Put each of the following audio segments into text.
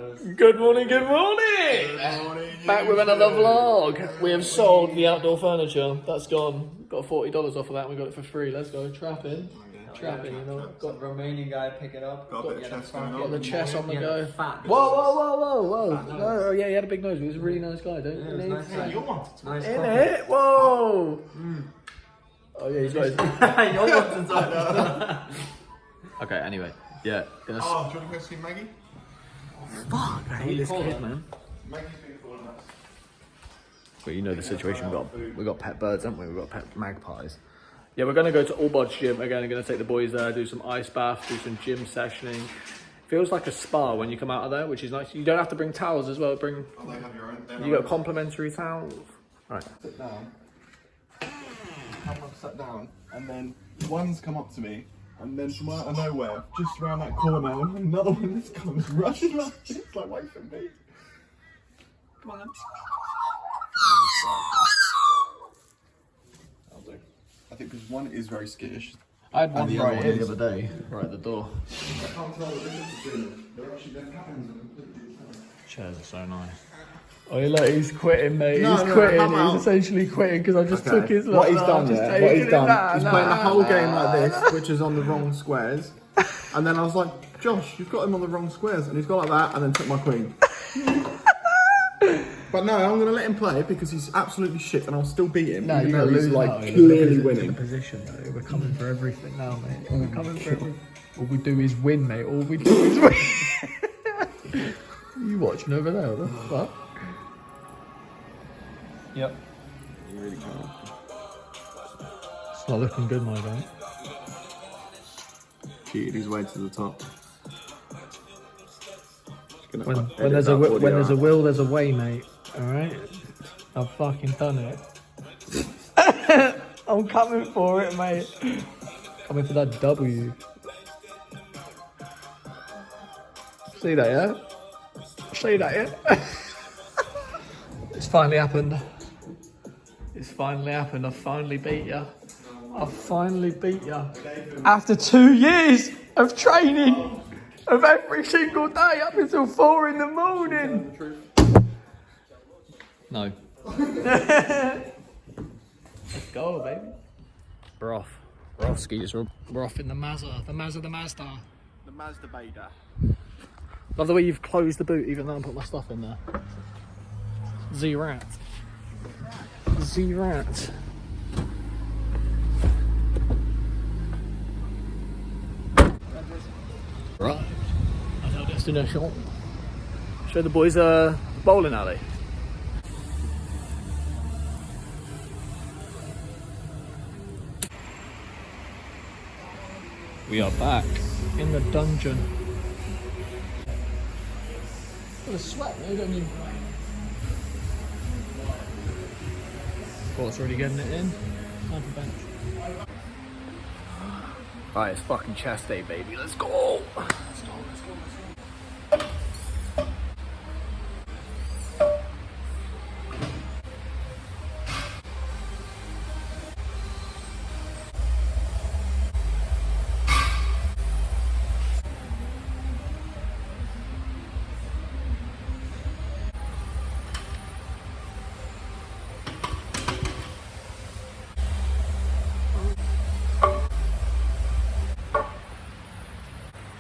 Good morning, good morning! Good morning. Back with another vlog. We have sold the outdoor furniture. That's gone. Got $40 off of that. We got it for free. Let's go. Trapping. Trapping, you know. Got the Romanian guy pick it up. Got a bit of chest going on. Got the chest on the go. Fat. Whoa. No, yeah, he had a big nose. He was a really nice guy, don't you? Nice guy. You wanted to. Nice In it? Whoa! Oh yeah, he's got his... Okay, anyway. Yeah. Oh, do you want to go see Maggie? Fuck, I hate this kid, man. Maggie's been calling us. But you know the situation. We got pet birds, haven't we? We got pet magpies. Yeah, we're gonna go to All Bodz Gym again. We're gonna take the boys there, do some ice bath, do some gym sessioning. Feels like a spa when you come out of there, which is nice. You don't have to bring towels as well. Bring. Oh, they have your own. You got complimentary towels. All right. Sit down. I've sat down, and then one's come up to me, and then from out of nowhere, just around that corner, another one just comes rushing up. It's like, wait for me. Come on. I'll do. I think because one is very skittish. I had one the right other here one the is- other day, right at the door. I can't tell the difference between them. They're actually, their patterns are completely different. Chairs are so nice. Oh, look, he's quitting, mate. No, he's no, quitting. come out. He's essentially quitting because I just took his. What he's look, done I've just there, taken what he's it. done, Nah, he's nah, playing the whole game nah, like this, nah. which is on the wrong squares. And then I was like, Josh, you've got him on the wrong squares. And he's got like that, and then took my queen. But no, I'm going to let him play because he's absolutely shit, and I'll still beat him. No, even you though gotta he's lose like now. clearly Look at winning. the position, though. We're coming for everything now, mate. We're coming for everything. All we do is win, mate. All we do is win. You watching over there? What the fuck? Yep. You really can't. It's not looking good, my guy. Cheated his way to the top. When there's a will, there's a way, mate. All right. I've fucking done it. I'm coming for it, mate. Coming for that W. See that, yeah? See that, yeah? It's finally happened. It's finally happened. I finally beat ya. I finally beat ya. After 2 years of training, of every single day up until 4 in the morning. No. Let's go, baby. We're off. We're off, skis. We're off in the Mazda. The Mazda. The Mazda Vader. Love the way you've closed the boot, even though I put my stuff in there. Z-Rat. Z-Rat. Right. That's our destination. Show the boys a bowling alley. We are back in the dungeon. Got a sweat, mate, don't you? Sport's already getting it in. Time for bench. Right, it's fucking chest day, baby. Let's go! Let's go.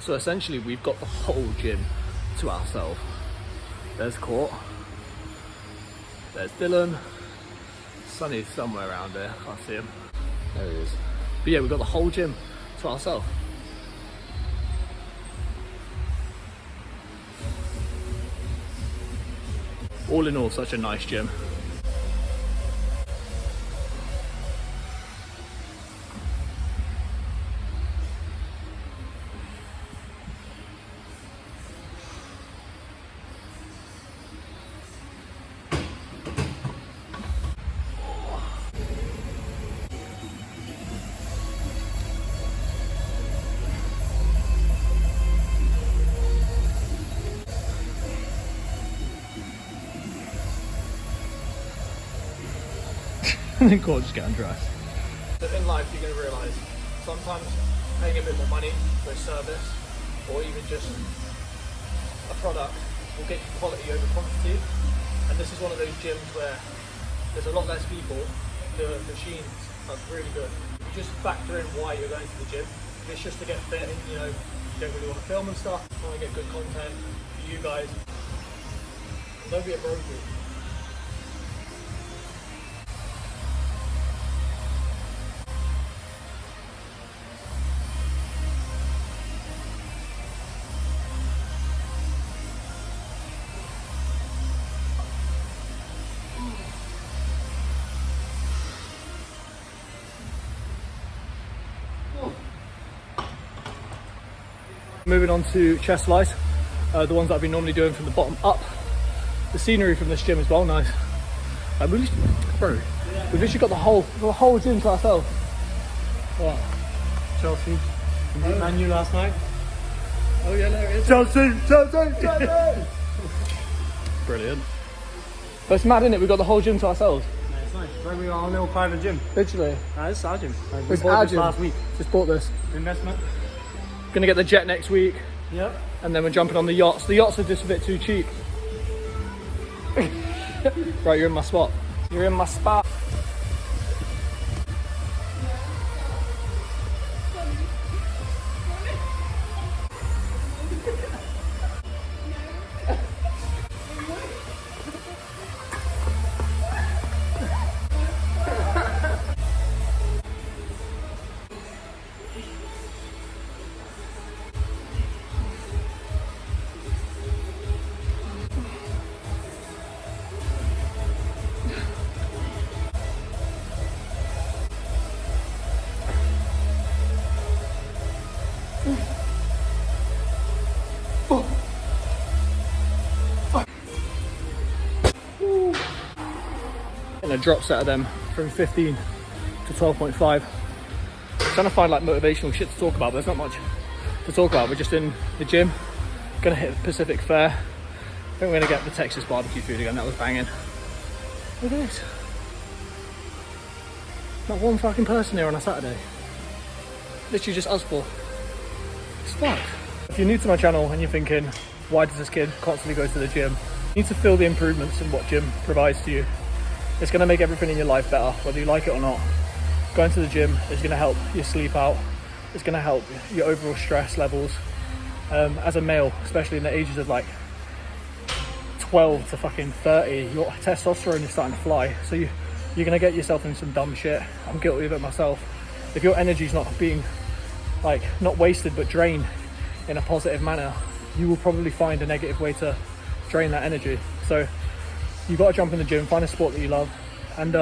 So essentially we've got the whole gym to ourselves. There's Court, there's Dylan, Sonny's somewhere around there, I can't see him. There he is. But yeah, we've got the whole gym to ourselves. All in all, such a nice gym. And then Court just get undressed. In life, you're going to realise sometimes paying a bit more money for a service or even just a product will get you quality over quantity. And this is one of those gyms where there's a lot less people, the machines are really good. You just factor in why you're going to the gym. If it's just to get fit and you don't really want to film and stuff, you want to get good content for you guys, don't be a broke. Moving on to chest flies, the ones that I've been normally doing from the bottom up. The scenery from this gym is well nice. We've literally got the whole gym to ourselves. What? Chelsea. We beat Man U last night. Oh yeah, there it is. Chelsea! Brilliant. But it's mad, isn't it? We've got the whole gym to ourselves. Yeah, it's nice. It's like we got our little private gym. Literally. It's our gym. We It's bought our this gym. last week. Just bought this. Investment. Gonna get the jet next week. Yep. And then we're jumping on the yachts. The yachts are just a bit too cheap. Right, you're in my spot. You're in my spot. And a drop set of them from 15 to 12.5. Trying to find like motivational shit to talk about, but there's not much to talk about. We're just in the gym, gonna hit Pacific Fair. I think we're gonna get the Texas BBQ food again. That was banging. Look at this. Not one fucking person here on a Saturday. Literally just us four. It's fucked. If you're new to my channel and you're thinking, why does this kid constantly go to the gym? You need to feel the improvements in what gym provides to you. It's going to make everything in your life better, whether you like it or not. Going to the gym is going to help your sleep out. It's going to help your overall stress levels. As a male, especially in the ages of like 12 to fucking 30, your testosterone is starting to fly. So you're going to get yourself in some dumb shit. I'm guilty of it myself. If your energy's not being like, not wasted, but drained in a positive manner, you will probably find a negative way to drain that energy. So you've got to jump in the gym, find a sport that you love, and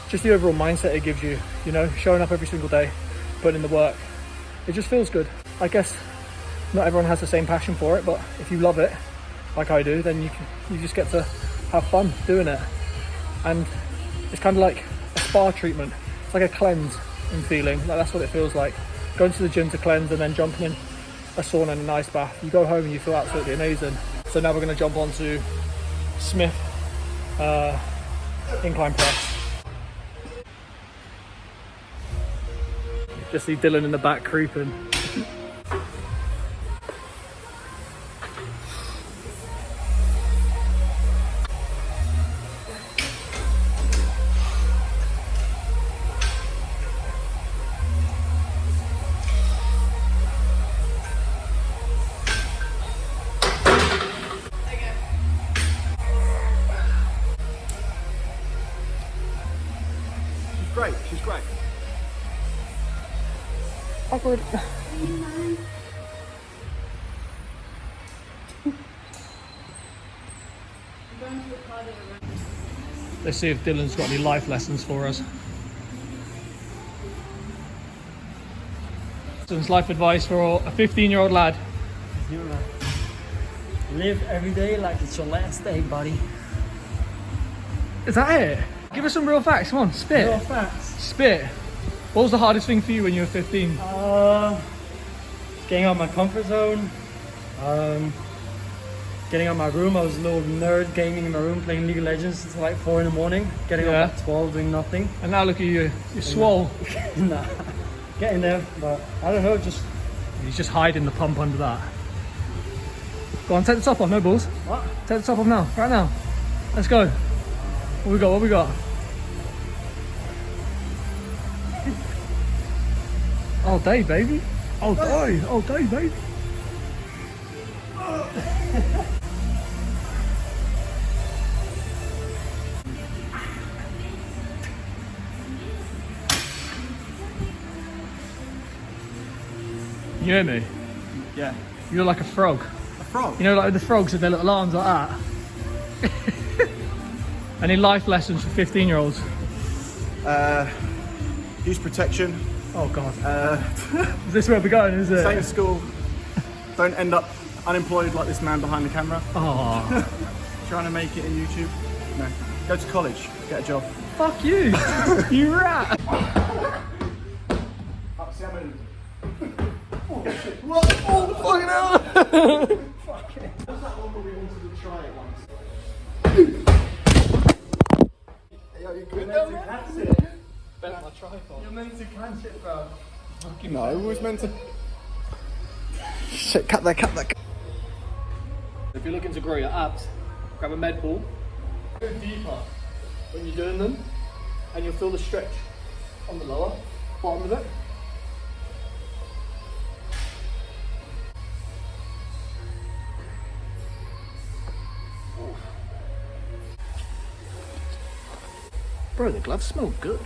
just the overall mindset it gives you, you know, showing up every single day, putting in the work. It just feels good. I guess not everyone has the same passion for it, but if you love it, like I do, then you just get to have fun doing it. And it's kind of like a spa treatment. It's like a cleanse in feeling. Like that's what it feels like. Going to the gym to cleanse and then jumping in a sauna and an ice bath. You go home and you feel absolutely amazing. So now we're going to jump on to Smith incline press. Just see Dylan in the back creeping. She's great. Awkward. Let's see if Dylan's got any life lessons for us. Dylan's life advice for a 15-year-old lad. Live every day like it's your last day, buddy. Is that it? Give us some real facts. Come on, spit. Real facts. Spit. What was the hardest thing for you when you were 15? Getting out of my comfort zone. Getting out of my room. I was a little nerd gaming in my room, playing League of Legends until like 4 in the morning. Getting up at 12, doing nothing. And now look at you. You're swole. Nah, getting there, but I don't know, just... He's just hiding the pump under that. Go on, take the top off, no balls. What? Take the top off now, right now. Let's go. What we got, what we got? All day, baby. All day, baby. You hear me? Yeah. You're like a frog. A frog? You know, like the frogs with their little arms like that. Any life lessons for 15-year-olds? Use protection. Oh God. Is this where we're going, is it? Stay in school. Don't end up unemployed like this man behind the camera. Oh, Trying to make it in YouTube. No. Go to college. Get a job. fuck you. You rat. Oh, see, I'm in. Oh shit. What? Oh, fucking hell! Fuck it. What's that one where we wanted to try it once? Hey, yo, you're good. You're meant to catch it. Bent my tripod. You're meant to catch it, bro. No, I was meant to. Shit, cut that. If you're looking to grow your abs, grab a med ball. Go deeper when you're doing them, and you'll feel the stretch on the lower bottom of it. Bro, the gloves smell good.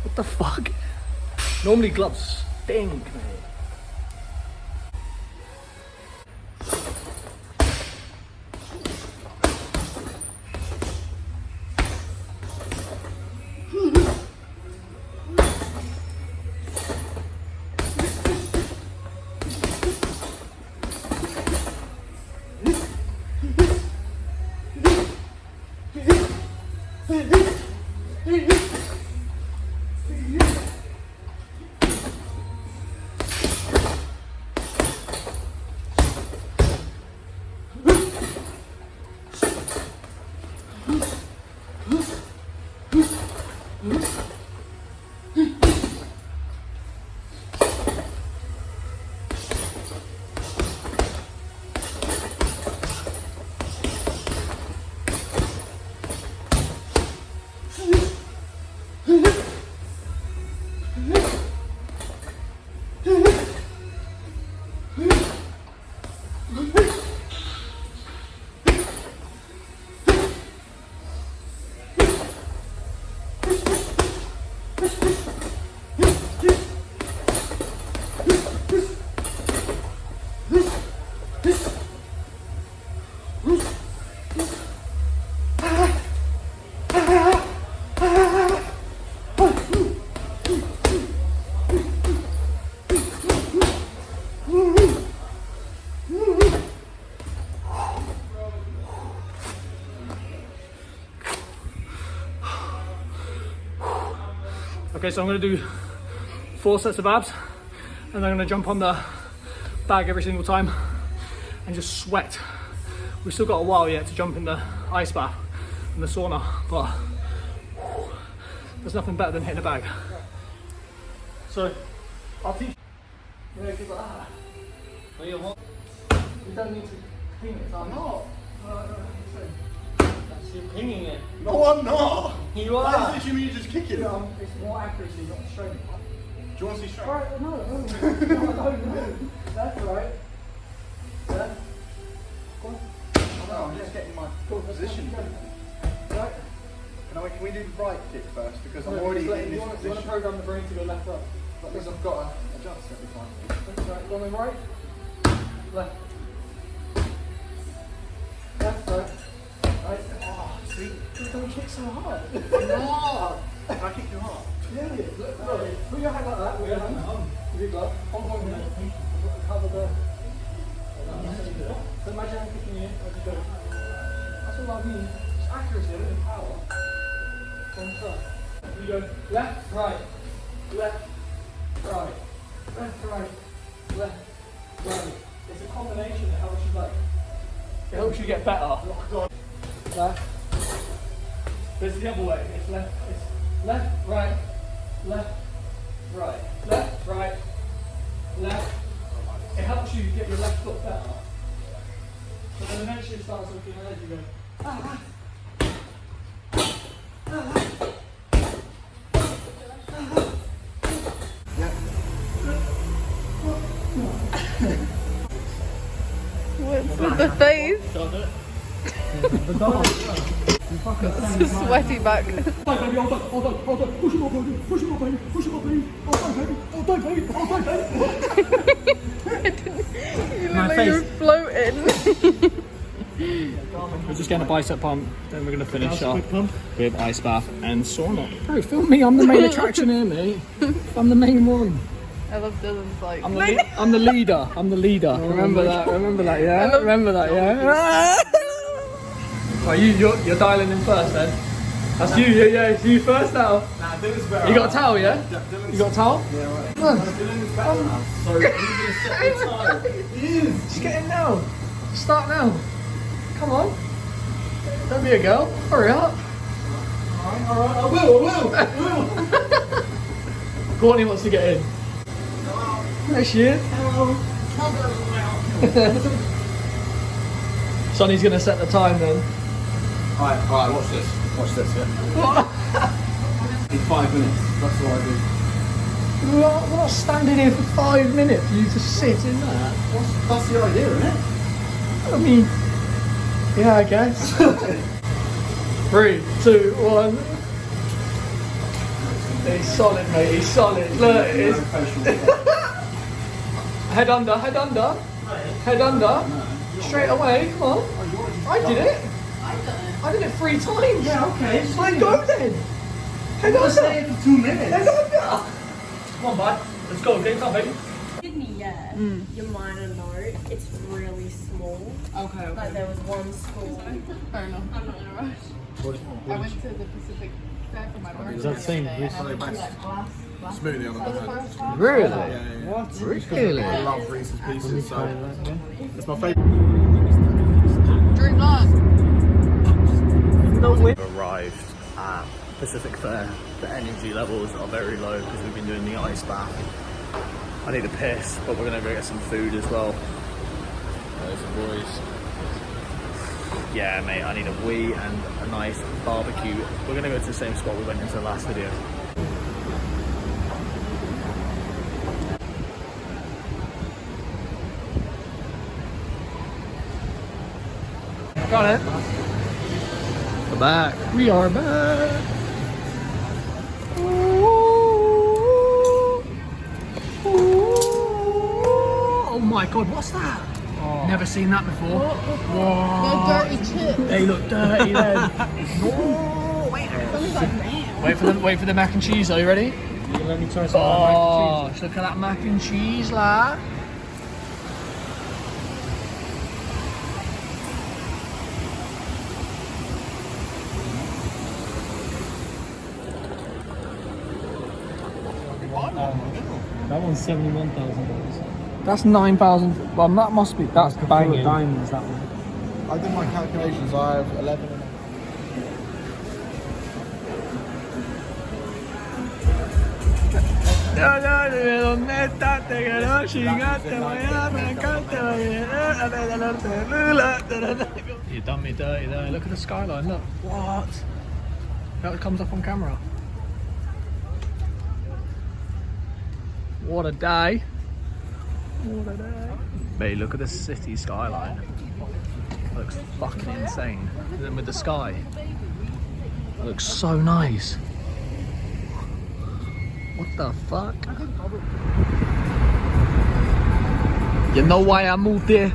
What the fuck? Normally gloves stink, mate. Okay, so I'm going to do 4 sets of abs, and I'm going to jump on the bag every single time and just sweat. We've still got a while yet to jump in the ice bath and the sauna, but there's nothing better than hitting a bag. So I'll teach you. Yeah, like that. Well, you don't need to ping it, I'm not. You're pinging it. No, I'm not. You are. That is literally me just kicking it. It's more accuracy, not strength. Do you want to see strength? Right, no. That's right. Yeah. Go on. No, I'm just getting my position. Right. Can we do the right kick first? Because I'm No, already just in you this want to position. program the brain to go left up. Because I've got to adjust every time. That's right. Go on the right. Left. Left, right. Right. Oh, see? Don't kick so hard. No! Can I kick you hard? Yeah. Look. Put your hand like that with your hand. With your glove. On here. Cover the. So imagine I'm kicking you. I just go. That's all I mean. It's accuracy, I don't power. One side. You go left, right, left, right, left, right, left, right. It's a combination that helps you it helps you get better. Left. But it's the other way. It's left, right, left, right, left, right, left. It helps you get your left foot better. But then eventually it starts looking like you go. What's with the face? Sweaty back. You look like you're floating. We're just getting a bicep pump, then we're going to finish off with ice bath and sauna. Bro, film me, I'm the main attraction here, mate. I'm the main one. I love Dylan's like. I'm the leader. I'm the leader. Remember that, yeah? Remember that, yeah? Right, you're dialing in first then. That's you, yeah, it's you first now. Nah, Dylan's better. You got a towel, yeah? You got a towel? Yeah, right. Come on. Dylan's better now. So he's going to set the time. He is. Just get in now. Start now. Come on. Don't be a girl. Hurry up. Alright, I will. Courtney wants to get in. There she is. Sonny's going to set the time then. Alright, watch this. Watch this, yeah. In 5 minutes. That's what I do. We're not standing here for 5 minutes for you to sit in that. That's the idea, isn't it? I mean, yeah, I guess. 3, 2, 1. He's solid, mate. He's solid. Look, it is. Head under, head under. Head under. Straight away, come on. I did it. I did it 3 times. Yeah, okay. Fine, go then. Head under. Stay for 2 minutes. Head under. Come on, bud. Let's go. Game time, baby. Sydney, yeah. Your minor note, it's really small. Okay, Like there was one school. Fair enough. I'm not in a rush. I went to the Pacific Fair for my birthday. Is that the same? the other day, and I went to, like, glass Smoothie on the for the other hand. first time. Really? Yeah. What? Really? I love Reese's Pieces, so it's my favourite. Drink that. We've arrived at Pacific Fair. The energy levels are very low because we've been doing the ice bath. I need a piss, but we're going to go get some food as well. There's the boys. Yeah, mate, I need a wee and a nice barbecue. We're going to go to the same spot we went into the last video. Got it. We're back. We are back. Oh my god, what's that? Never seen that before. Whoa. The dirty chips. They look dirty then. No, wait for the mac and cheese. Are you ready? Let me try some Oh, look at that mac and cheese, lad. That one's $71,000. That's 9,000. Well, that must be. That's banging. Diamonds, that one. I did my calculations. I have 11 and You done me dirty there. Look at the skyline. Look. What? That comes up on camera. What a day. What a day. Mate, look at the city skyline. It looks fucking insane. And then with the sky. It looks so nice. What the fuck? You know why I moved there?